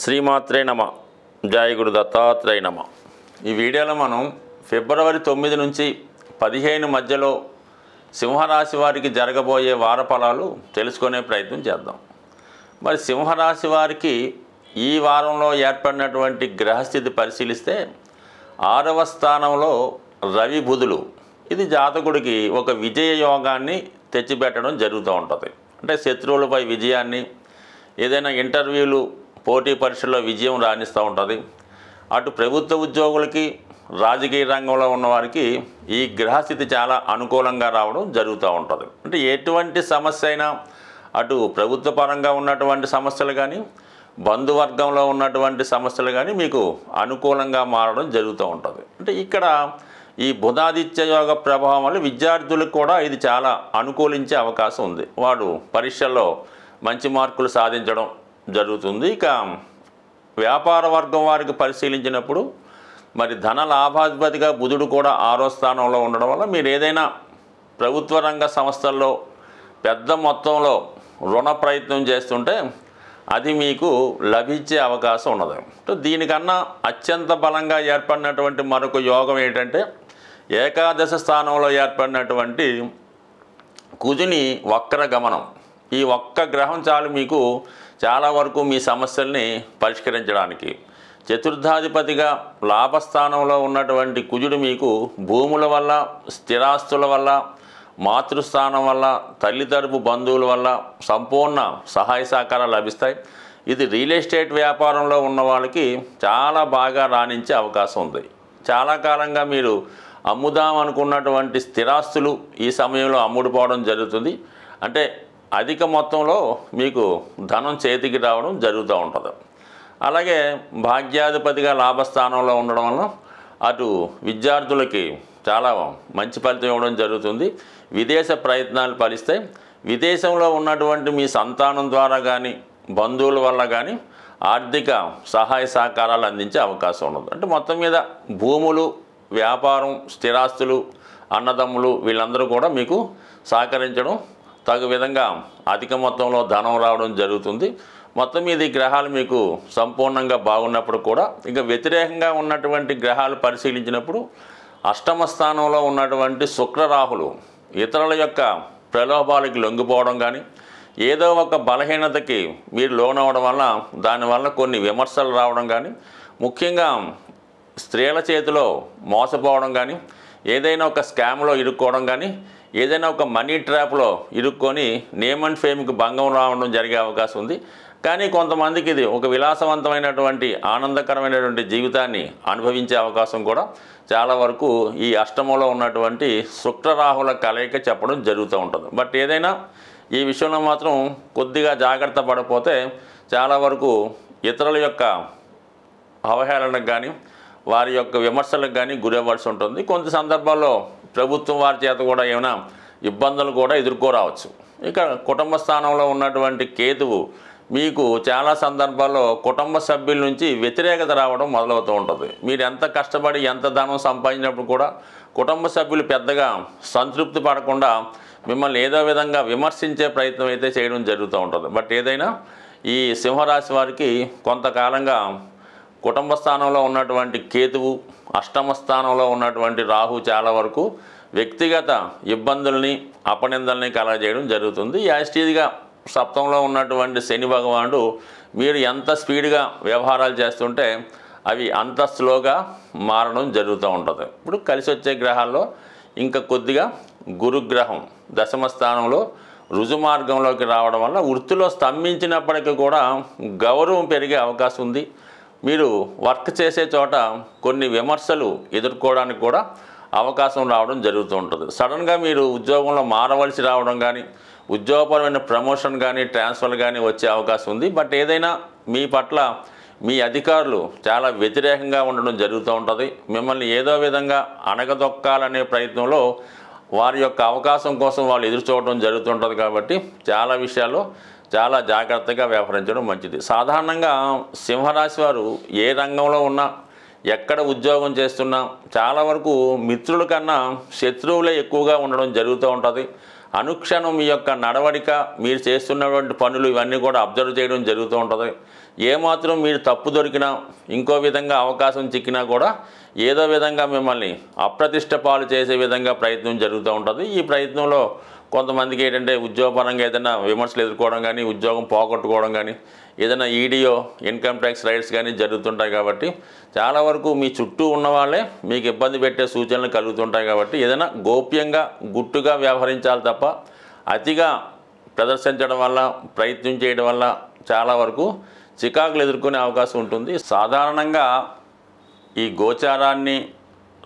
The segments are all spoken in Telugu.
శ్రీమాత్రే నమ. జయ గురు దత్తాత్రేయ నమ. ఈ వీడియోలో మనం ఫిబ్రవరి 9 నుంచి 15 మధ్యలో సింహరాశి వారికి జరగబోయే వార ఫలాలు తెలుసుకునే ప్రయత్నం చేద్దాం. మరి సింహరాశి వారికి ఈ వారంలో ఏర్పడినటువంటి గ్రహస్థితి పరిశీలిస్తే 6వ స్థానంలో రవి బుధులు, ఇది జాతకుడికి ఒక విజయ యోగాన్ని తెచ్చిపెట్టడం జరుగుతూ ఉంటుంది. అంటే శత్రువులపై విజయాన్ని, ఏదైనా ఇంటర్వ్యూలు పోటీ పరీక్షల్లో విజయం రాణిస్తూ ఉంటుంది. అటు ప్రభుత్వ ఉద్యోగులకి, రాజకీయ రంగంలో ఉన్నవారికి ఈ గ్రహస్థితి చాలా అనుకూలంగా రావడం జరుగుతూ ఉంటుంది. అంటే ఎటువంటి సమస్య అయినా అటు ప్రభుత్వ పరంగా ఉన్నటువంటి సమస్యలు కానీ, బంధువర్గంలో ఉన్నటువంటి సమస్యలు కానీ మీకు అనుకూలంగా మారడం జరుగుతూ ఉంటుంది. అంటే ఇక్కడ ఈ బుధాదిత్య యోగ ప్రభావం వల్ల విద్యార్థులకు కూడా ఇది చాలా అనుకూలించే అవకాశం ఉంది. వాడు పరీక్షల్లో మంచి మార్కులు సాధించడం జరుగుతుంది. ఇక వ్యాపార వర్గం వారికి పరిశీలించినప్పుడు మరి ధన లాభాధిపతిగా బుధుడు కూడా 6వ స్థానంలో ఉండడం వల్ల మీరు ఏదైనా ప్రభుత్వ రంగ సంస్థల్లో పెద్ద మొత్తంలో రుణ ప్రయత్నం చేస్తుంటే అది మీకు లభించే అవకాశం ఉన్నది. దీనికన్నా అత్యంత బలంగా ఏర్పడినటువంటి మరొక యోగం ఏంటంటే ఏకాదశ స్థానంలో ఏర్పడినటువంటి కుజుని వక్ర గమనం. ఈ ఒక్క గ్రహం చాలు మీకు చాలా వరకు మీ సమస్యల్ని పరిష్కరించడానికి. చతుర్థాధిపతిగా లాభస్థానంలో ఉన్నటువంటి కుజుడు మీకు భూముల వల్ల, స్థిరాస్తుల వల్ల, మాతృస్థానం వల్ల, తల్లితరపు బంధువుల వల్ల సంపూర్ణ సహాయ సహకారాలు లభిస్తాయి. ఇది రియల్ ఎస్టేట్ వ్యాపారంలో ఉన్న వాళ్ళకి చాలా బాగా రాణించే అవకాశం ఉంది. చాలా కాలంగా మీరు అమ్ముదాం అనుకున్నటువంటి స్థిరాస్తులు ఈ సమయంలో అమ్ముడుపోవడం జరుగుతుంది. అంటే అధిక మొత్తంలో మీకు ధనం చేతికి రావడం జరుగుతూ ఉంటుంది. అలాగే భాగ్యాధిపతిగా లాభస్థానంలో ఉండడం వల్ల అటు విద్యార్థులకి చాలా మంచి ఫలితం ఇవ్వడం జరుగుతుంది. విదేశ ప్రయత్నాలు ఫలిస్తాయి. విదేశంలో ఉన్నటువంటి మీ సంతానం ద్వారా కానీ, బంధువుల వల్ల కానీ ఆర్థిక సహాయ సహకారాలు అందించే అవకాశం ఉన్నది. అంటే మొత్తం మీద భూములు, వ్యాపారం, స్థిరాస్తులు, అన్నదమ్ములు వీళ్ళందరూ కూడా మీకు సహకరించడం, తగు విధంగా అధిక మొత్తంలో ధనం రావడం జరుగుతుంది. మొత్తం మీద ఈ గ్రహాలు మీకు సంపూర్ణంగా బాగున్నప్పుడు కూడా ఇక వ్యతిరేకంగా ఉన్నటువంటి గ్రహాలు పరిశీలించినప్పుడు అష్టమ స్థానంలో ఉన్నటువంటి శుక్రరాహులు ఇతరుల యొక్క ప్రలోభాలకి లొంగిపోవడం కానీ, ఏదో ఒక బలహీనతకి మీరు లోనవడం వల్ల దానివల్ల కొన్ని విమర్శలు రావడం కానీ, ముఖ్యంగా స్త్రీల చేతిలో మోసపోవడం కానీ, ఏదైనా ఒక స్కామ్లో ఇరుక్కోవడం కానీ, ఏదైనా ఒక మనీ ట్రాప్లో ఇరుక్కొని నేమ్ అండ్ ఫేమ్కి భంగం రావడం జరిగే అవకాశం ఉంది. కానీ కొంతమందికి ఇది ఒక విలాసవంతమైనటువంటి ఆనందకరమైనటువంటి జీవితాన్ని అనుభవించే అవకాశం కూడా చాలా వరకు ఈ అష్టమంలో ఉన్నటువంటి శుక్రరాహుల కలయిక చెప్పడం జరుగుతూ ఉంటుంది. బట్ ఏదైనా ఈ విషయంలో మాత్రం కొద్దిగా జాగ్రత్త పడకపోతే చాలా వరకు ఇతరుల యొక్క అవహేళనకు కానీ, వారి యొక్క విమర్శలకు కానీ గురవ్వాల్సి ఉంటుంది. కొంత సందర్భాల్లో ప్రభుత్వం వారి చేత కూడా ఏమైనా ఇబ్బందులు కూడా ఎదుర్కోరావచ్చు. ఇక కుటుంబ స్థానంలో ఉన్నటువంటి కేతువు మీకు చాలా సందర్భాల్లో కుటుంబ సభ్యుల నుంచి వ్యతిరేకత రావడం మొదలవుతూ ఉంటుంది. మీరు ఎంత కష్టపడి ఎంత ధనం సంపాదించినప్పుడు కూడా కుటుంబ సభ్యులు పెద్దగా సంతృప్తి పడకుండా మిమ్మల్ని ఏదో విధంగా విమర్శించే ప్రయత్నం అయితే చేయడం జరుగుతూ ఉంటుంది. బట్ ఏదైనా ఈ సింహరాశి వారికి కొంతకాలంగా కుటుంబ స్థానంలో ఉన్నటువంటి కేతువు, అష్టమ స్థానంలో ఉన్నటువంటి రాహు చాలా వరకు వ్యక్తిగత ఇబ్బందుల్ని, అపనిందల్ని కలగజేయడం జరుగుతుంది. యాస్టీజ్గా సప్తంలో ఉన్నటువంటి శని భగవానుడు మీరు ఎంత స్పీడ్గా వ్యవహారాలు చేస్తుంటే అవి అంత స్లోగా మారడం జరుగుతూ ఉంటుంది. ఇప్పుడు కలిసి వచ్చే గ్రహాల్లో ఇంకా కొద్దిగా గురుగ్రహం దశమ స్థానంలో రుజుమార్గంలోకి రావడం వల్ల వృత్తిలో స్తంభించినప్పటికీ కూడా గౌరవం పెరిగే అవకాశం ఉంది. మీరు వర్క్ చేసే చోట కొన్ని విమర్శలు ఎదుర్కోవడానికి కూడా అవకాశం రావడం జరుగుతూ ఉంటుంది. సడన్గా మీరు ఉద్యోగంలో మారవలసి రావడం కానీ, ఉద్యోగపరమైన ప్రమోషన్ కానీ, ట్రాన్స్ఫర్ కానీ వచ్చే అవకాశం ఉంది. బట్ ఏదైనా మీ పట్ల మీ అధికారులు చాలా వ్యతిరేకంగా ఉండడం జరుగుతూ ఉంటుంది. మిమ్మల్ని ఏదో విధంగా అణగదొక్కాలనే ప్రయత్నంలో వారి యొక్క అవకాశం కోసం వాళ్ళు ఎదురు చూడడం జరుగుతుంటుంది. కాబట్టి చాలా విషయాల్లో చాలా జాగ్రత్తగా వ్యవహరించడం మంచిది. సాధారణంగా సింహరాశి వారు ఏ రంగంలో ఉన్నా, ఎక్కడ ఉద్యోగం చేస్తున్నా చాలా వరకు మిత్రుల కన్నా శత్రువులే ఎక్కువగా ఉండడం జరుగుతూ ఉంటుంది. అనుక్షణం మీ యొక్క నడవడిక, మీరు చేస్తున్నటువంటి పనులు ఇవన్నీ కూడా అబ్జర్వ్ చేయడం జరుగుతూ ఉంటుంది. ఏమాత్రం మీరు తప్పు దొరికినా ఇంకో విధంగా అవకాశం చిక్కినా కూడా ఏదో విధంగా మిమ్మల్ని అప్రతిష్ట పాలు చేసే విధంగా ప్రయత్నం జరుగుతూ ఉంటుంది. ఈ ప్రయత్నంలో కొంతమందికి ఏంటంటే ఉద్యోగపరంగా ఏదైనా విమర్శలు ఎదుర్కోవడం కానీ, ఉద్యోగం పోగొట్టుకోవడం కానీ, ఏదైనా ఈడీఓ ఇన్కమ్ ట్యాక్స్ రైట్స్ కానీ జరుగుతుంటాయి. కాబట్టి చాలా వరకు మీ చుట్టూ ఉన్న వాళ్ళే మీకు ఇబ్బంది పెట్టే సూచనలు కలుగుతుంటాయి. కాబట్టి ఏదైనా గోప్యంగా గుట్టుగా వ్యవహరించాలి తప్ప అతిగా ప్రదర్శించడం వల్ల, ప్రయత్నం చేయడం వల్ల చాలా వరకు చికాకులు ఎదుర్కొనే అవకాశం ఉంటుంది. సాధారణంగా ఈ గోచారాన్ని,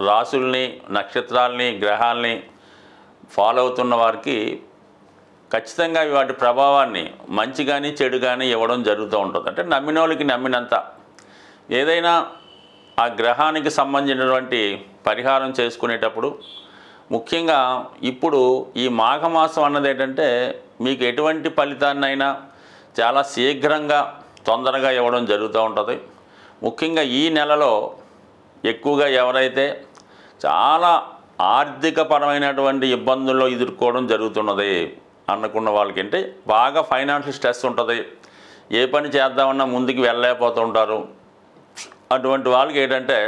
రాసుల్ని, నక్షత్రాల్ని, గ్రహాల్ని ఫాలో అవుతున్న వారికి ఖచ్చితంగా వాటి ప్రభావాన్ని మంచి కానీ చెడు కానీ ఇవ్వడం జరుగుతూ ఉంటుంది. అంటే నమ్మిన వాళ్ళకి నమ్మినంత. ఏదైనా ఆ గ్రహానికి సంబంధించినటువంటి పరిహారం చేసుకునేటప్పుడు ముఖ్యంగా ఇప్పుడు ఈ మాఘమాసం అన్నది ఏంటంటే మీకు ఎటువంటి ఫలితాన్నైనా చాలా శీఘ్రంగా తొందరగా ఇవ్వడం జరుగుతూ ఉంటుంది. ముఖ్యంగా ఈ నెలలో ఎక్కువగా ఎవరైతే చాలా ఆర్థికపరమైనటువంటి ఇబ్బందుల్లో ఎదుర్కోవడం జరుగుతున్నది అనుకున్న వాళ్ళకి అంటే బాగా ఫైనాన్షియల్ స్ట్రెస్ ఉంటుంది, ఏ పని చేద్దామన్నా ముందుకు వెళ్ళలేకపోతుంటారు. అటువంటి వాళ్ళకి ఏంటంటే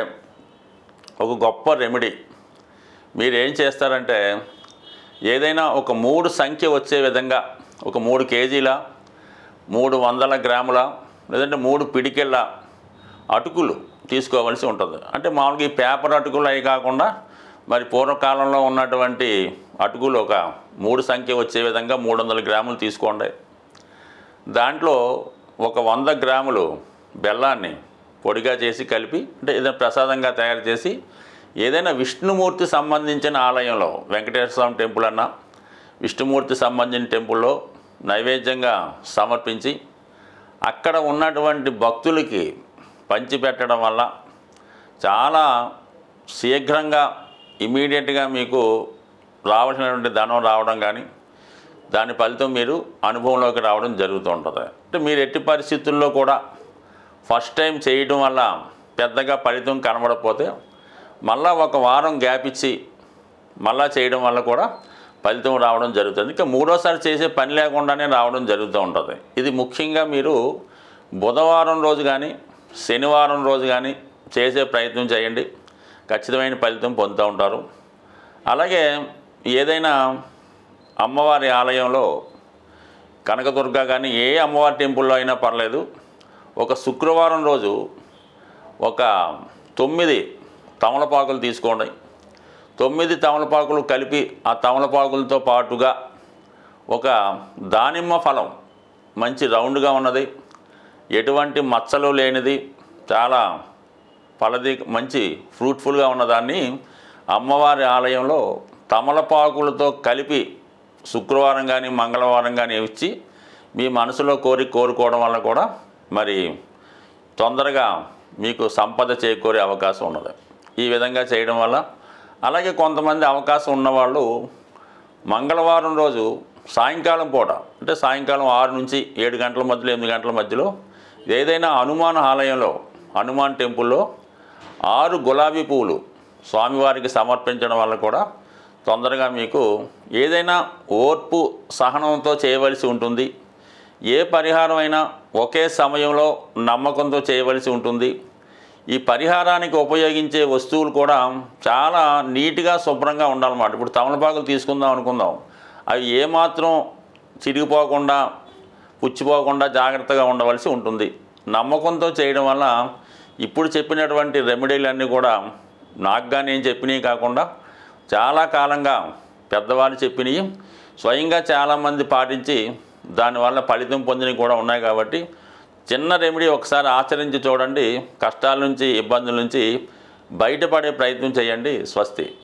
ఒక గొప్ప రెమెడీ మీరేం చేస్తారంటే ఏదైనా ఒక 3 సంఖ్య వచ్చే విధంగా ఒక 3 కేజీల 300 గ్రాముల లేదంటే 3 పిడికెళ్ళ అటుకులు తీసుకోవాల్సి ఉంటుంది. అంటే మామూలుగా ఈ పేపర్ అటుకులు అవి కాకుండా మరి పూర్వకాలంలో ఉన్నటువంటి అటుకులు ఒక 3 సంఖ్య వచ్చే విధంగా 300 గ్రాములు తీసుకోండి. దాంట్లో ఒక 100 గ్రాములు బెల్లాన్ని పొడిగా చేసి కలిపి అంటే ఏదైనా ప్రసాదంగా తయారు చేసి ఏదైనా విష్ణుమూర్తి సంబంధించిన ఆలయంలో వెంకటేశ్వర స్వామి టెంపుల్ అన్నా విష్ణుమూర్తి సంబంధించిన టెంపుల్లో నైవేద్యంగా సమర్పించి అక్కడ ఉన్నటువంటి భక్తులకి పంచిపెట్టడం వల్ల చాలా శీఘ్రంగా ఇమీడియట్గా మీకు రావాల్సినటువంటి ధనం రావడం కానీ దాని ఫలితం మీరు అనుభవంలోకి రావడం జరుగుతూ ఉంటుంది. అంటే మీరు ఎట్టి పరిస్థితుల్లో కూడా ఫస్ట్ టైం చేయడం వల్ల పెద్దగా ఫలితం కనబడకపోతే మళ్ళీ ఒక వారం గ్యాప్ ఇచ్చి మళ్ళీ చేయడం వల్ల కూడా ఫలితం రావడం జరుగుతుంది. ఇంకా మూడోసారి చేసే పని లేకుండానే రావడం జరుగుతూ ఉంటుంది. ఇది ముఖ్యంగా మీరు బుధవారం రోజు కానీ శనివారం రోజు కానీ చేసే ప్రయత్నం చేయండి, ఖచ్చితమైన ఫలితం పొందుతూ ఉంటారు. అలాగే ఏదైనా అమ్మవారి ఆలయంలో కనకదుర్గ కానీ ఏ అమ్మవారి టెంపుల్లో అయినా పర్లేదు, ఒక శుక్రవారం రోజు ఒక 9 తమలపాకులు తీసుకోండి. 9 తమలపాకులు కలిపి ఆ తమలపాకులతో పాటుగా ఒక దానిమ్మ ఫలం మంచి రౌండ్గా ఉన్నది, ఎటువంటి మచ్చలు లేనిది, చాలా ఫలది మంచి ఫ్రూట్ఫుల్గా ఉన్నదాన్ని అమ్మవారి ఆలయంలో తమలపాకులతో కలిపి శుక్రవారం కానీ మంగళవారం కానీ ఇచ్చి మీ మనసులో కోరుకోవడం వల్ల కూడా మరి తొందరగా మీకు సంపద చేకూరే అవకాశం ఉన్నది. ఈ విధంగా చేయడం వల్ల అలాగే కొంతమంది అవకాశం ఉన్నవాళ్ళు మంగళవారం రోజు సాయంకాలం పూట అంటే సాయంకాలం 6 నుంచి 7 గంటల మధ్యలో 8 గంటల మధ్యలో ఏదైనా హనుమాన్ ఆలయంలో హనుమాన్ టెంపుల్లో 6 గులాబీ పువ్వులు స్వామివారికి సమర్పించడం వల్ల కూడా తొందరగా మీకు ఏదైనా ఓర్పు సహనంతో చేయవలసి ఉంటుంది. ఏ పరిహారం అయినా ఒకే సమయంలో నమ్మకంతో చేయవలసి ఉంటుంది. ఈ పరిహారానికి ఉపయోగించే వస్తువులు కూడా చాలా నీట్గా శుభ్రంగా ఉండాలన్నమాట. ఇప్పుడు తమలపాకులు తీసుకుందాం అనుకుందాం, అవి ఏమాత్రం చిరిగిపోకుండా పుచ్చిపోకుండా జాగ్రత్తగా ఉండవలసి ఉంటుంది. నమ్మకంతో చేయడం వల్ల ఇప్పుడు చెప్పినటువంటి రెమెడీలన్నీ కూడా నాకుగా నేను చెప్పినవి కాకుండా చాలా కాలంగా పెద్దవాళ్ళు చెప్పినవి స్వయంగా చాలామంది పాటించి దానివల్ల ఫలితం పొందినవి కూడా ఉన్నాయి. కాబట్టి చిన్న రెమెడీ ఒకసారి ఆచరించి చూడండి, కష్టాల నుంచి ఇబ్బందుల నుంచి బయటపడే ప్రయత్నం చేయండి. స్వస్తి.